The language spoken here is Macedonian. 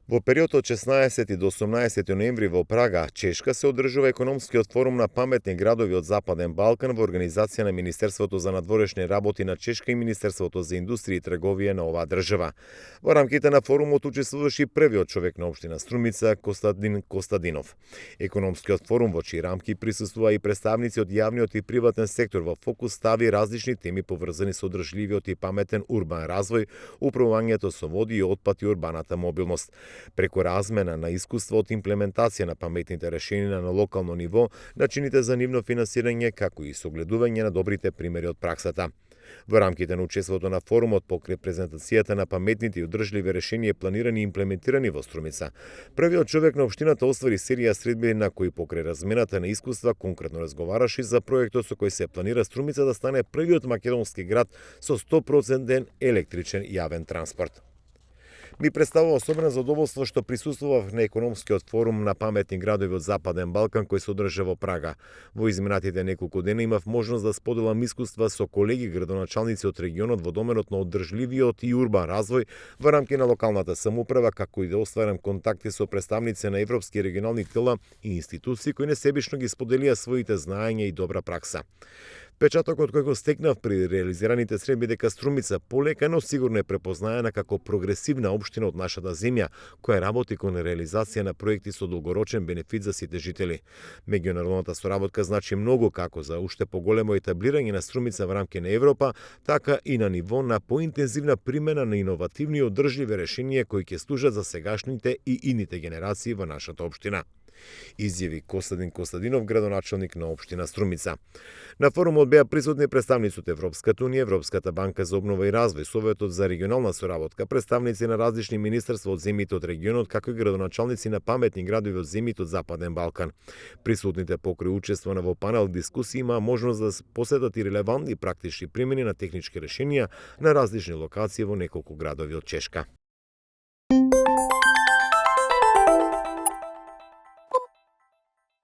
Во период од 16 до 18 ноември во Прага, Чешка, се одржува економскиот форум на паметни градови од Западен Балкан во организација на Министерството за надворешни работи на Чешка и Министерството за индустрија и трговија на оваа држава. Во рамките на форумот учествуваше и првиот човек на општина Струмица, Костадин Костадинов. Економскиот форум, во чии рамки присуствува и представници од јавниот и приватен сектор, во фокус стави различни теми поврзани со одржливиот и паметен урбан развој, управувањето со води и отпад и урбаната мобилност. Преку размена на искуство од имплементација на паметните решенија на локално ниво, начините за нивно финансирање, како и согледување на добрите примери од праксата. Во рамките на учеството на форумот покрај презентацијата на паметните и одржливи решенија планирани и имплементирани во Струмица, првиот човек на општината оствари серија средби на кои покрај размената на искуства конкретно разговараше за проектот со кој се планира Струмица да стане првиот македонски град со 100% електричен јавен транспорт. Ми представува особено задоволство што присуствував на економскиот форум на паметни градови од Западен Балкан кој се одржа во Прага. Во изминатите неколку дена имав можност да споделам искуства со колеги градоначалници од регионот во доменот на одржливиот и урбан развој во рамки на локалната самоуправа, како и да остварам контакти со представници на европски регионални тела и институции кои несебично ги споделија своите знаења и добра пракса. Печатокот кој го стекнав при реализираните средби дека Струмица полека но сигурно е препознаена како прогресивна општина од нашата земја, која работи кон реализација на проекти со долгорочен бенефит за сите жители. Меѓународната соработка значи многу како за уште поголемо етаблирање на Струмица во рамки на Европа, така и на ниво на поинтензивна примена на иновативни и одржливи решенија кои ќе служат за сегашните и идните генерации во нашата општина. Изјави Костадин Костадинов, градоначалник на општина Струмица. На форумот беа присутни представници од Европската унија, Европската банка за обнова и развој, Советот за регионална соработка, представници на различни министерства од земјите од регионот, како и градоначалници на паметни градови од земјите од Западен Балкан. Присутните покрај учествувано во панел дискусии имаа можност да посетат и релевантни практични примени на технички решенија на различни локации во неколку градови од Чешка.